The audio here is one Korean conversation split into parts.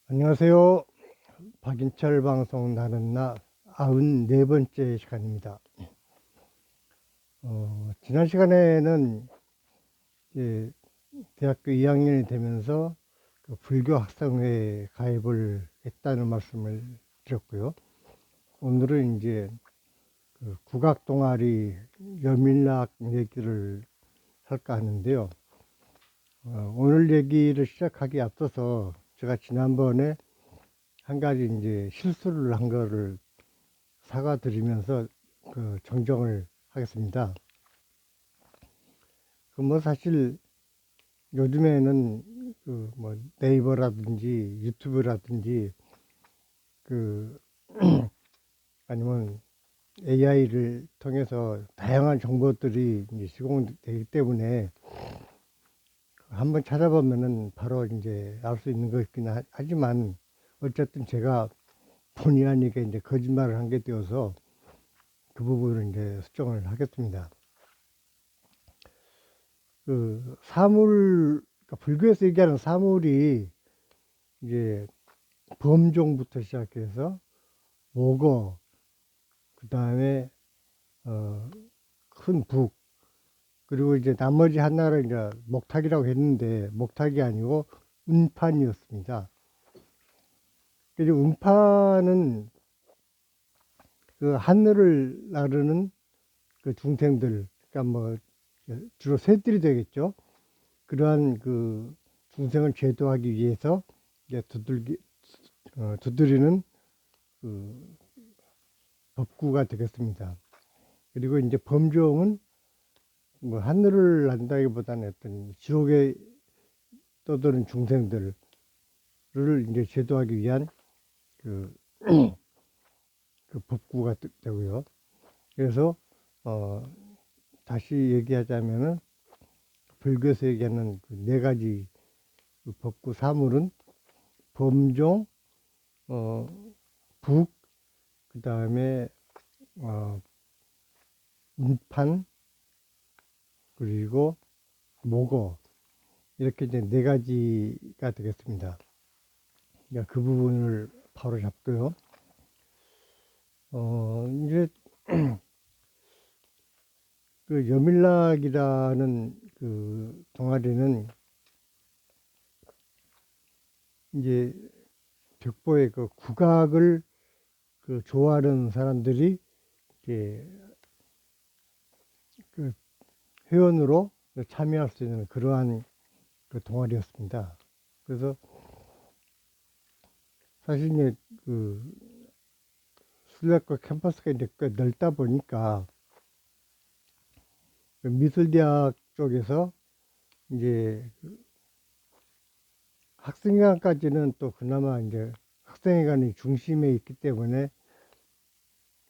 안녕하세요. 박인철 방송 나는 나 94번째 시간입니다. 지난 시간에는 이제 대학교 2학년이 되면서 그 불교 학생회에 가입을 했다는 말씀을 드렸고요. 오늘은 이제 그 국악 동아리 여밀락 얘기를 할까 하는데요. 오늘 얘기를 시작하기 앞서서 제가 지난번에 한 가지 이제 실수를 한 거를 사과드리면서 그 정정을 하겠습니다. 그 뭐 사실 요즘에는 그 뭐 네이버라든지 유튜브라든지 그 아니면 AI를 통해서 다양한 정보들이 이제 제공되기 때문에 한번 찾아보면은 바로 이제 알 수 있는 것이긴 하지만 어쨌든 제가 본의 아니게 이제 거짓말을 한 게 되어서 그 부분을 이제 수정을 하겠습니다. 그 사물, 그러니까 불교에서 얘기하는 사물이 이제 범종부터 시작해서 목어, 그 다음에 큰 북, 그리고 이제 나머지 하나를 이제 목탁이라고 했는데 목탁이 아니고 운판이었습니다. 그리고 운판은 그 하늘을 나르는 그 중생들, 그러니까 뭐 주로 새들이 되겠죠. 그러한 그 중생을 제도하기 위해서 이제 두드리는 그 법구가 되겠습니다. 그리고 이제 범종은 뭐 하늘을 난다기보다는 어떤 지옥에 떠도는 중생들을 이제 제도하기 위한 그, 그 법구가 되고요. 그래서 어, 다시 얘기하자면은 불교에서 얘기하는 그 네 가지 그 법구 사물은 범종, 어, 북, 그 다음에 운판, 그리고 목어, 이렇게 이제 네 가지가 되겠습니다. 그러니까 그 부분을 바로 잡고요. 이제 그 여밀락이라는 그 동아리는 이제 벽보의 그 국악을 그 좋아하는 사람들이 이제 그 회원으로 참여할 수 있는 그러한 그 동아리였습니다. 그래서 사실 이제 그 순례과 캠퍼스가 이제 꽤 넓다 보니까 그 미술대학 쪽에서 이제 학생회관까지는 또 그나마 이제 학생회관이 중심에 있기 때문에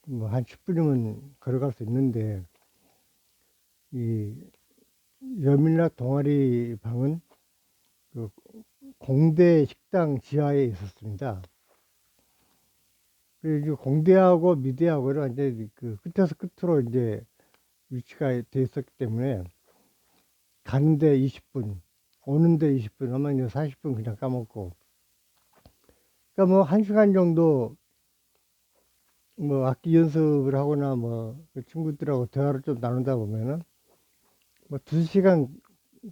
뭐 한 10분이면 걸어갈 수 있는데 이 여밀락 동아리 방은 그 공대 식당 지하에 있었습니다. 그리고 공대하고 미대하고는 완전히 그 끝에서 끝으로 이제 위치가 돼 있었기 때문에 가는데 20분, 오는데 20분, 아마 이제 40분 그냥 까먹고. 그러니까 뭐 1시간 정도 뭐 악기 연습을 하거나 뭐그 친구들하고 대화를 좀 나누다 보면은 뭐 2시간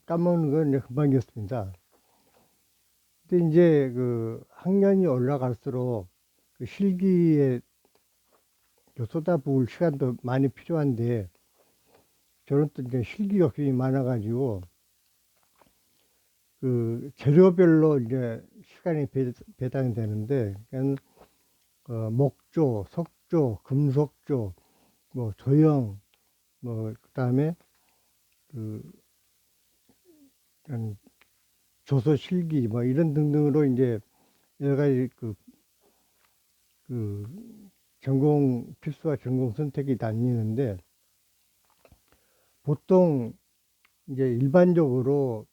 까먹는 건 이제 금방이었습니다. 근데 이제 그 학년이 올라갈수록 그 실기에 쏟아부을 시간도 많이 필요한데 저는 또 이제 실기 욕심이 많아가지고 그 재료별로 이제 시간이 배당이 되는데 그러니까 목조, 석조, 금속조, 뭐 조형, 뭐 그다음에 그 조소 실기 뭐 이런 등등으로 이제 여러 가지 그 전공 필수와 전공 선택이 나뉘는데 보통 이제 일반적으로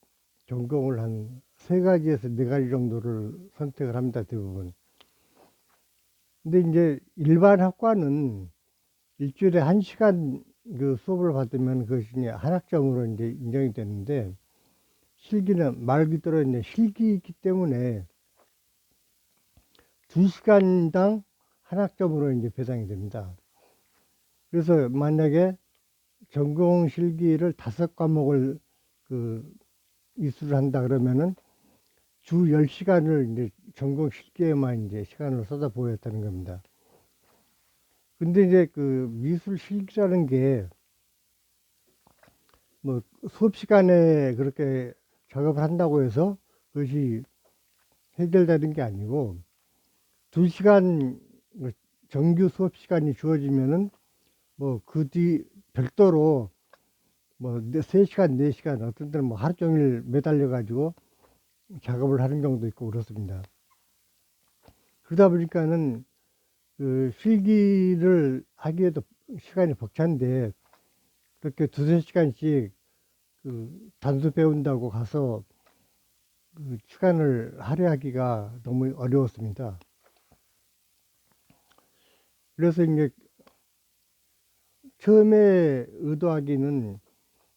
전공을 한 3가지에서 4가지 정도를 선택을 합니다, 대부분. 근데 이제 일반 학과는 일주일에 1시간 그 수업을 받으면 그것이 이제 한 학점으로 이제 인정이 되는데 실기는 말 그대로 이제 실기이기 때문에 2시간당 한 학점으로 이제 배당이 됩니다. 그래서 만약에 전공 실기를 5과목을 이수를 한다 그러면은 주 10시간을 이제 전공 실기에만 이제 시간을 쏟아부었다는 겁니다. 근데 이제 미술 실기라는 게 뭐 수업 시간에 그렇게 작업을 한다고 해서 그것이 해결되는 게 아니고 2시간 정규 수업 시간이 주어지면은 뭐 그 뒤 별도로 뭐 3시간, 4시간 어떤 때는 뭐 하루 종일 매달려 가지고 작업을 하는 경우도 있고 그렇습니다. 그러다 보니까는 필기를 하기에도 시간이 벅찬데 그렇게 2~3시간씩 단수 배운다고 가서 시간을 할애하기가 너무 어려웠습니다. 그래서 이제 처음에 의도하기는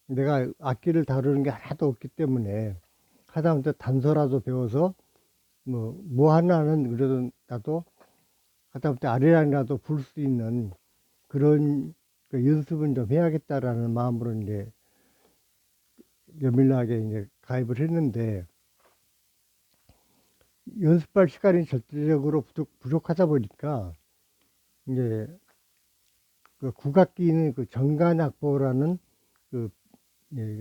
내가 악기를 다루는 게 하나도 없기 때문에 하다못해 단서라도 배워서 뭐 하나는 그래도 나도 하다못해 아리랑이라도 부를 수 있는 그런 연습은 좀 해야겠다라는 마음으로 이제 여밀하게 이제 가입을 했는데 연습할 시간이 절대적으로 부족하다 보니까 이제 국악기는 정간악보라는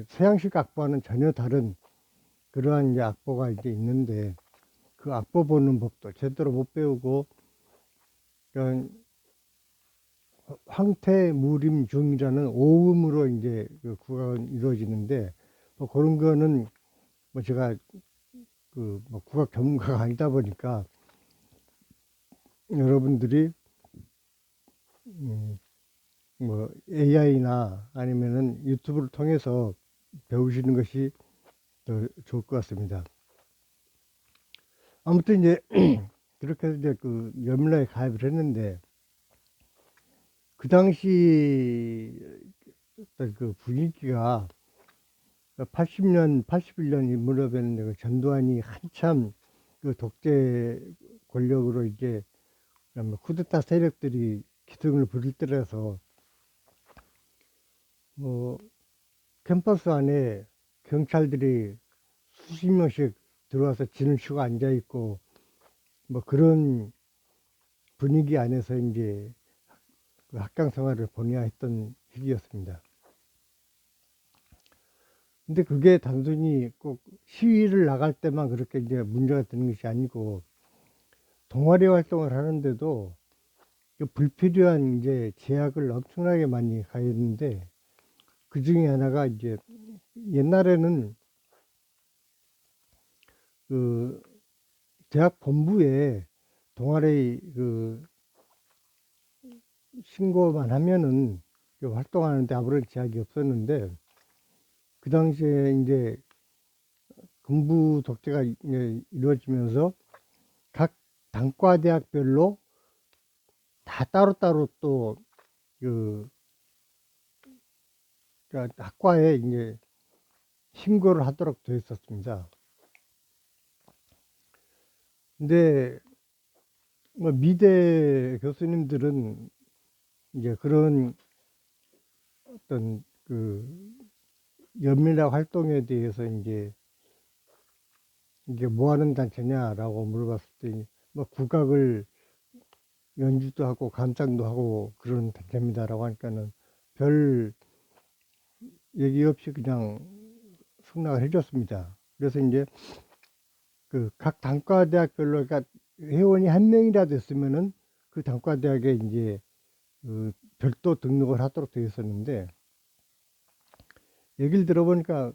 서양식 악보와는 전혀 다른 그러한 이제 악보가 이제 있는데 그 악보 보는 법도 제대로 못 배우고 그냥 황태무림중이라는 오음으로 이제 국악은 이루어지는데 뭐 그런 거는 뭐 제가 뭐 국악 전문가가 아니다 보니까 여러분들이 뭐 AI나 아니면은 유튜브를 통해서 배우시는 것이 더 좋을 것 같습니다. 아무튼 이제 그렇게 해서 이제 여밀라에 가입을 했는데 그 당시 어떤 분위기가 80년, 81년 이 무렵에는 전두환이 한참 독재 권력으로 이제 쿠데타 세력들이 기승을 부릴 때라서 뭐 캠퍼스 안에 경찰들이 수십 명씩 들어와서 진을 치고 앉아 있고 뭐 그런 분위기 안에서 이제 학창 생활을 보내야 했던 시기였습니다. 근데 그게 단순히 꼭 시위를 나갈 때만 그렇게 이제 문제가 되는 것이 아니고 동아리 활동을 하는데도 불필요한 이제 제약을 엄청나게 많이 가했는데 그 중에 하나가 이제 옛날에는 대학 본부에 동아리 신고만 하면은 활동하는데 아무런 제약이 없었는데 그 당시에 이제 군부 독재가 이루어지면서 각 단과대학별로 다 따로따로 또 학과에 이제 신고를 하도록 되어 있었습니다. 근데 뭐 미대 교수님들은 이제 그런 어떤 연민학 활동에 대해서 이게 뭐 하는 단체냐라고 물어봤을 때 뭐 국악을 연주도 하고 감상도 하고 그런 단체입니다라고 하니까는 별 얘기 없이 그냥 승낙을 해줬습니다. 그래서 이제 각 단과대학별로 그러니까 회원이 한 명이라도 있으면은 그 단과대학에 이제 별도 등록을 하도록 되어 있었는데 얘기를 들어보니까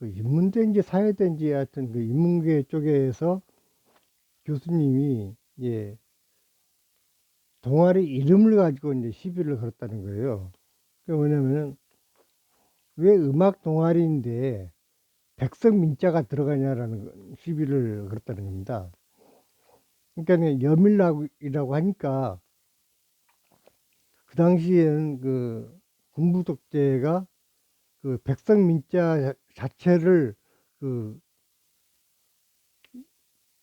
인문대인지 사회대인지 하여튼 인문계 쪽에서 교수님이 예 동아리 이름을 가지고 이제 시비를 걸었다는 거예요. 그 뭐냐면은 왜 음악 동아리인데 백성민자가 들어가냐라는 시비를 걸었다는 겁니다. 그러니까 여밀락이라고 하니까 그 당시에는 군부 독재가 백성민자 자체를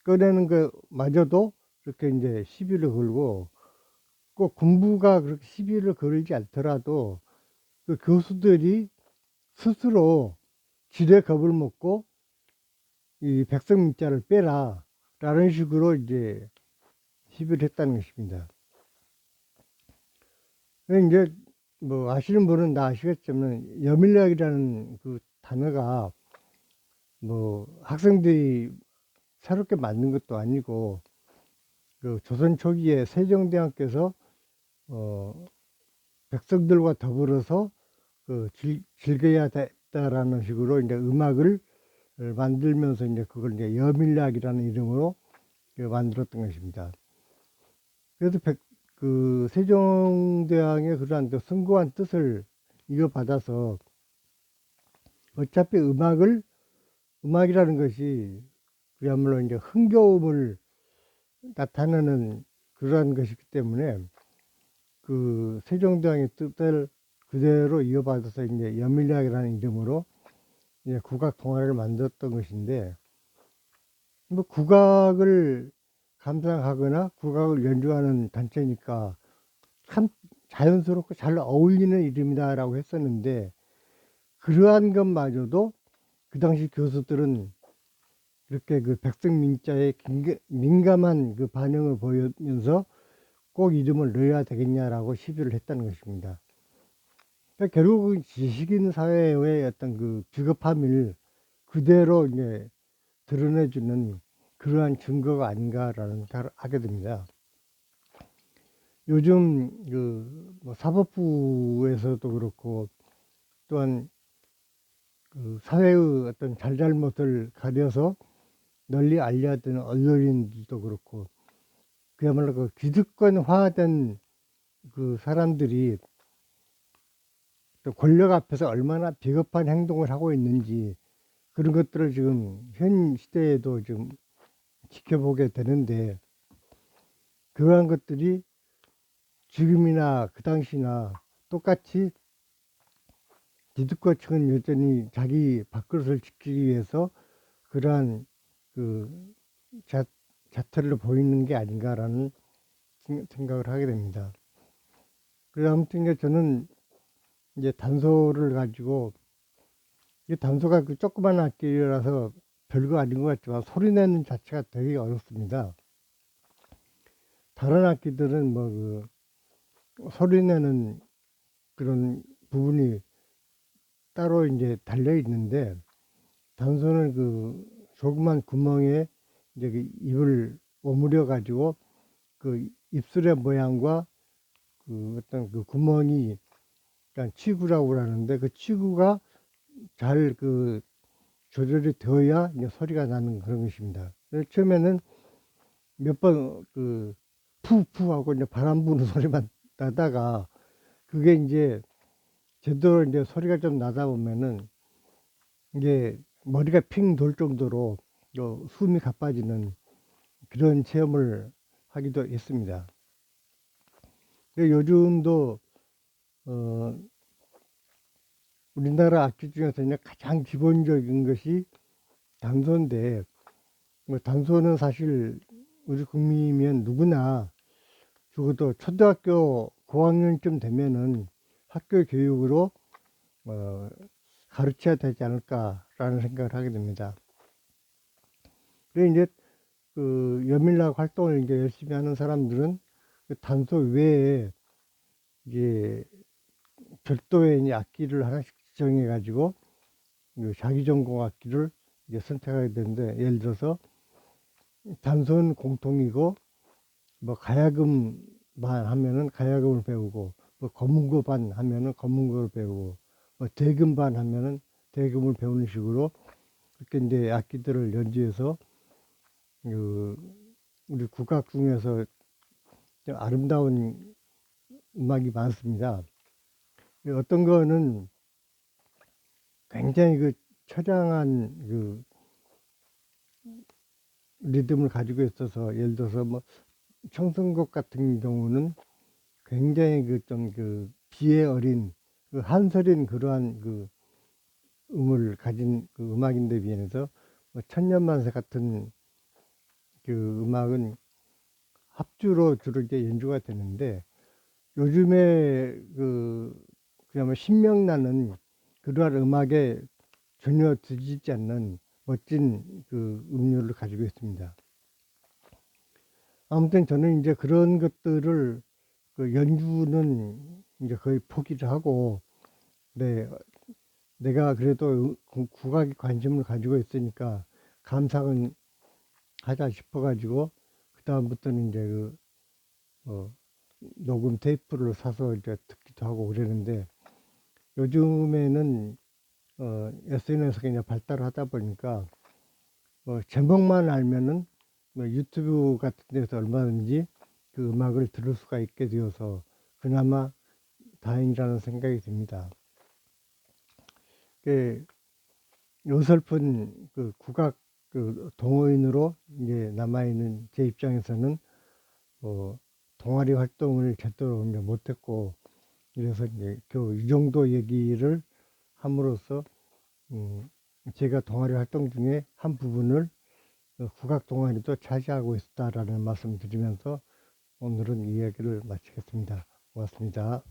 꺼내는 것마저도 이렇게 이제 시비를 걸고, 꼭 군부가 그렇게 시비를 걸지 않더라도 그 교수들이 스스로 지뢰 겁을 먹고 이 백성 민자를 빼라 라는 식으로 이제 시비를 했다는 것입니다. 이제 뭐 아시는 분은 다 아시겠지만 여밀약이라는 그 단어가 뭐 학생들이 새롭게 만든 것도 아니고 그 조선 초기에 세종대왕께서 백성들과 더불어서 그 즐겨야 됐다라는 식으로 이제 음악을 만들면서 이제 그걸 이제 여밀약이라는 이름으로 만들었던 것입니다. 그래서 그 세종대왕의 그러한 숭고한 뜻을 이어받아서 어차피 음악이라는 것이 그야말로 이제 흥겨움을 나타내는 그러한 것이기 때문에 그 세종대왕의 뜻을 그대로 이어받아서 이제 여밀약이라는 이름으로 이제 국악 동아리를 만들었던 것인데, 뭐 국악을 감상하거나 국악을 연주하는 단체니까 참 자연스럽고 잘 어울리는 이름이다라고 했었는데, 그러한 것마저도 그 당시 교수들은 이렇게 그 백성 민자에 민감한 그 반응을 보이면서 꼭 이름을 넣어야 되겠냐라고 시비를 했다는 것입니다. 그러니까 결국은 지식인 사회의 어떤 그 비겁함을 그대로 이제 드러내주는 그러한 증거가 아닌가라는 생각을 하게 됩니다. 요즘 그뭐 사법부에서도 그렇고 또한 그 사회의 어떤 잘잘못을 가려서 널리 알려야 되는 언론인들도 그렇고 그야말로 그 기득권화된 그 사람들이 또 권력 앞에서 얼마나 비겁한 행동을 하고 있는지 그런 것들을 지금 현 시대에도 좀 지켜보게 되는데, 그러한 것들이 지금이나 그 당시나 똑같이 기득권층은 여전히 자기 밥그릇을 지키기 위해서 그러한 그 자태를 보이는 게 아닌가라는 생각을 하게 됩니다. 그래서 아무튼 이제 저는 이제 단소를 가지고, 이 단소가 그 조그만 악기라서 별거 아닌 것 같지만 소리 내는 자체가 되게 어렵습니다. 다른 악기들은 뭐 그 소리 내는 그런 부분이 따로 이제 달려 있는데, 단소는 그 조그만 구멍에 이제 그 입을 오므려 가지고 그 입술의 모양과 그 어떤 그 구멍이, 그러니까 치구라고 하는데 그 치구가 잘 그 조절이 되어야 이제 소리가 나는 그런 것입니다. 처음에는 몇 번 그 푸푸 하고 이제 바람 부는 소리만 나다가 그게 이제 제대로 이제 소리가 좀 나다 보면은 이게 머리가 핑 돌 정도로 숨이 가빠지는 그런 체험을 하기도 했습니다. 요즘도 어 우리나라 악기 중에서 그냥 가장 기본적인 것이 단소인데, 뭐 단소는 사실 우리 국민이면 누구나 적어도 초등학교 고학년쯤 되면은 학교 교육으로 어, 가르쳐야 되지 않을까라는 생각을 하게 됩니다. 그래 이제 그 여밀락 활동을 이제 열심히 하는 사람들은 그 단소 외에 이제 별도의 이제 악기를 하나씩 지정해 가지고 자기 전공 악기를 이제 선택하게 되는데, 예를 들어서 단소는 공통이고 뭐 가야금반 하면은 가야금을 배우고, 뭐 검은고반 하면은 검은고를 배우고, 뭐 대금반 하면은 대금을 배우는 식으로 그렇게 이제 악기들을 연주해서 그 우리 국악 중에서 좀 아름다운 음악이 많습니다. 어떤 거는 굉장히 그 처량한 그 리듬을 가지고 있어서, 예를 들어서 뭐 청승곡 같은 경우는 굉장히 그 좀 그 비애 어린 그 한설인 그러한 그 음을 가진 그 음악인데 비해서 뭐 천년만세 같은 그 음악은 합주로 주로 이제 연주가 되는데, 요즘에 그야말로 신명나는 그러한 음악에 전혀 뒤지지 않는 멋진 음료를 가지고 있습니다. 아무튼 저는 이제 그런 것들을 연주는 이제 거의 포기를 하고, 네, 내가 그래도 국악에 관심을 가지고 있으니까 감상은 하자 싶어가지고, 그다음부터는 이제 녹음 테이프를 사서 이제 듣기도 하고 그러는데, 요즘에는 SNS가 이제 발달을 하다 보니까 제목만 알면은 유튜브 같은 데서 얼마든지 그 음악을 들을 수가 있게 되어서 그나마 다행이라는 생각이 듭니다. 그 어설픈 국악 동호인으로 이제 남아있는 제 입장에서는 동아리 활동을 제대로 이제 못했고, 그래서 이제 겨우 이 정도 얘기를 함으로써 제가 동아리 활동 중에 한 부분을 국악 동아리도 차지하고 있다라는 말씀 드리면서 오늘은 이야기를 마치겠습니다. 고맙습니다.